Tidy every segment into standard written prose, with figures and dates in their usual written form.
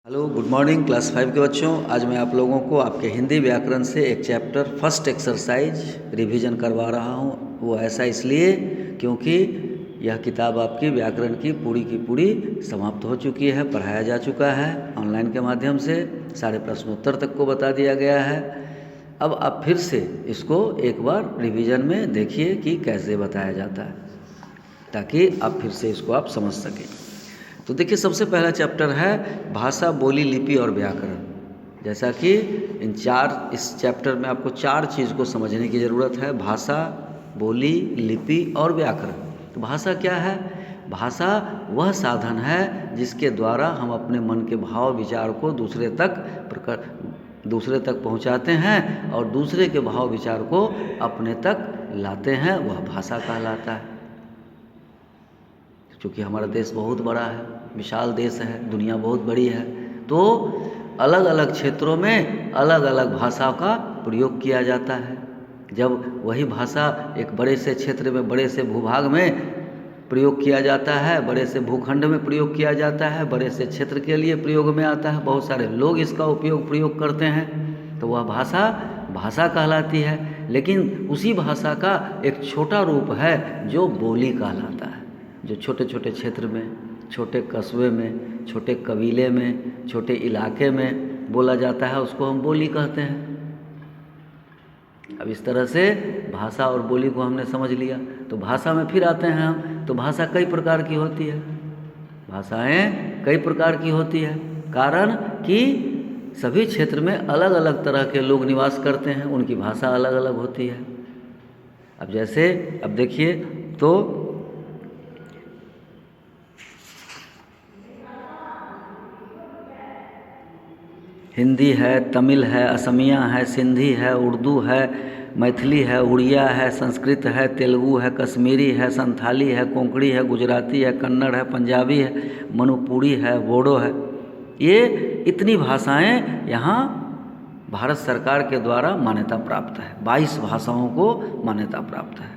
Hello, good morning class 5 के बच्चों। आज मैं आप लोगों को आपके हिंदी व्याकरण से एक चैप्टर फर्स्ट एक्सरसाइज रिवीजन करवा रहा हूँ। वो ऐसा इसलिए क्योंकि यह किताब आपकी व्याकरण की पूरी समाप्त हो चुकी है, पढ़ाया जा चुका है ऑनलाइन के माध्यम से, सारे प्रश्नोत्तर तक को बता दिया गया है। अब आप फिर से इसको एक बार रिवीजन में देखिए कि कैसे बताया जाता है, ताकि आप फिर से इसको आप समझ सकें। तो देखिए, सबसे पहला चैप्टर है भाषा, बोली, लिपि और व्याकरण। जैसा कि इस चैप्टर में आपको 4 चीज़ को समझने की ज़रूरत है: भाषा, बोली, लिपि और व्याकरण। तो भाषा क्या है? भाषा वह साधन है जिसके द्वारा हम अपने मन के भाव विचार को दूसरे तक पहुंचाते हैं और दूसरे के भाव विचार को अपने तक लाते हैं, वह भाषा कहलाता है। क्योंकि हमारा देश बहुत बड़ा है, विशाल देश है, दुनिया बहुत बड़ी है, तो अलग अलग क्षेत्रों में अलग अलग भाषा का प्रयोग किया जाता है। जब वही भाषा एक बड़े से क्षेत्र में, बड़े से भूभाग में प्रयोग किया जाता है, बड़े से भूखंड में प्रयोग किया जाता है, बड़े से क्षेत्र के लिए प्रयोग में आता है, बहुत सारे लोग इसका प्रयोग करते हैं, तो वह भाषा कहलाती है। लेकिन उसी भाषा का एक छोटा रूप है जो बोली कहलाता है, जो छोटे छोटे क्षेत्र में, छोटे कस्बे में, छोटे कबीले में, छोटे इलाके में बोला जाता है, उसको हम बोली कहते हैं। अब इस तरह से भाषा और बोली को हमने समझ लिया। तो भाषा में फिर आते हैं हम। तो भाषा कई प्रकार की होती है, भाषाएं कई प्रकार की होती है, कारण कि सभी क्षेत्र में अलग अलग तरह के लोग निवास करते हैं, उनकी भाषा अलग अलग होती है। अब देखिए, तो हिंदी है, तमिल है, असमिया है, सिंधी है, उर्दू है, मैथिली है, उड़िया है, संस्कृत है, तेलुगु है, कश्मीरी है, संथाली है, कोंकणी है, गुजराती है, कन्नड़ है, पंजाबी है, मणिपुरी है, बोडो है। ये इतनी भाषाएं यहाँ भारत सरकार के द्वारा मान्यता प्राप्त है। 22 भाषाओं को मान्यता प्राप्त है।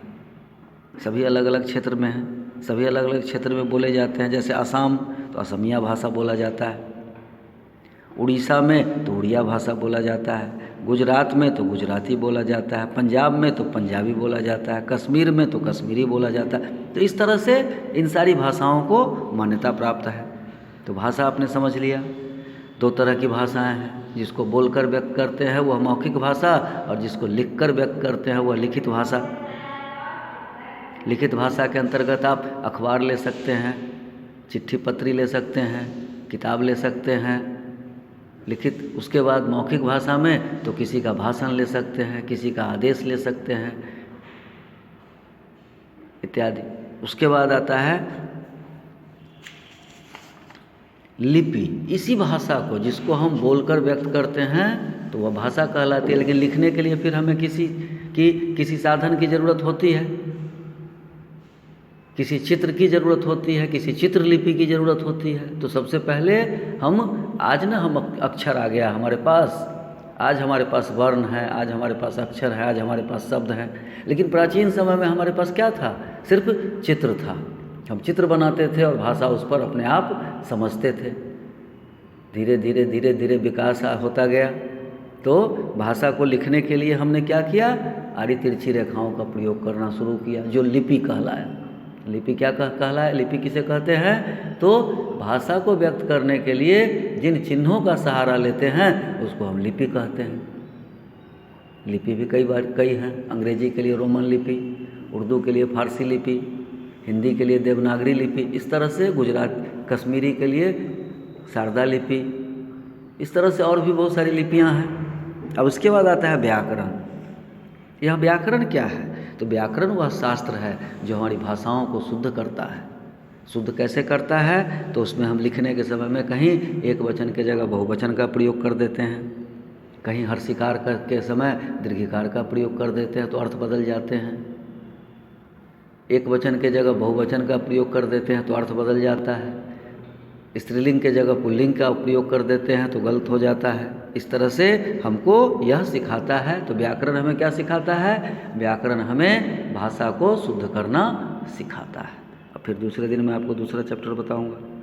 सभी अलग अलग क्षेत्र में हैं, सभी अलग अलग क्षेत्र में बोले जाते हैं। जैसे असम तो असमिया भाषा बोला जाता है, उड़ीसा में तो उड़िया भाषा बोला जाता है, गुजरात में तो गुजराती बोला जाता है, पंजाब में तो पंजाबी बोला जाता है, कश्मीर में तो कश्मीरी बोला जाता है। तो इस तरह से इन सारी भाषाओं को मान्यता प्राप्त है। तो भाषा आपने समझ लिया। 2 तरह की भाषाएं हैं, जिसको बोलकर व्यक्त करते हैं वह मौखिक भाषा, और जिसको लिखकर व्यक्त करते हैं वह लिखित भाषा। लिखित भाषा के अंतर्गत आप अखबार ले सकते हैं, चिट्ठी पत्री ले सकते हैं, किताब ले सकते हैं, लिखित। उसके बाद मौखिक भाषा में तो किसी का भाषण ले सकते हैं, किसी का आदेश ले सकते हैं, इत्यादि। उसके बाद आता है लिपि। इसी भाषा को, जिसको हम बोलकर व्यक्त करते हैं, तो वह भाषा कहलाती है। लेकिन लिखने के लिए फिर हमें किसी साधन की ज़रूरत होती है, किसी चित्र की ज़रूरत होती है, किसी चित्रलिपि की ज़रूरत होती है। तो सबसे पहले हम अक्षर आ गया हमारे पास, आज हमारे पास वर्ण है, आज हमारे पास अक्षर है, आज हमारे पास शब्द है। लेकिन प्राचीन समय में हमारे पास क्या था? सिर्फ चित्र था। हम चित्र बनाते थे और भाषा उस पर अपने आप समझते थे। धीरे धीरे विकास होता गया। तो भाषा को लिखने के लिए हमने क्या किया? आड़ी तिरछी रेखाओं का प्रयोग करना शुरू किया, जो लिपि कहलाया। लिपि क्या कहलाए? लिपि किसे कहते हैं? तो भाषा को व्यक्त करने के लिए जिन चिन्हों का सहारा लेते हैं उसको हम लिपि कहते हैं। लिपि भी कई हैं। अंग्रेजी के लिए रोमन लिपि, उर्दू के लिए फारसी लिपि, हिंदी के लिए देवनागरी लिपि, इस तरह से कश्मीरी के लिए शारदा लिपि, इस तरह से और भी बहुत सारी लिपियां हैं। अब उसके बाद आता है व्याकरण। यह व्याकरण क्या है? तो व्याकरण वह शास्त्र है जो हमारी भाषाओं को शुद्ध करता है। शुद्ध कैसे करता है? तो उसमें हम लिखने के समय में कहीं एक वचन के जगह बहुवचन का प्रयोग कर देते हैं, कहीं हर्षिकार के समय दीर्घिकार का प्रयोग कर देते हैं, तो अर्थ बदल जाते हैं। एक वचन के जगह बहुवचन का प्रयोग कर देते हैं तो अर्थ बदल जाता है। स्त्रीलिंग के जगह पुल्लिंग का प्रयोग कर देते हैं तो गलत हो जाता है। इस तरह से हमको यह सिखाता है। तो व्याकरण हमें क्या सिखाता है? व्याकरण हमें भाषा को शुद्ध करना सिखाता है। अब फिर दूसरे दिन मैं आपको दूसरा चैप्टर बताऊंगा।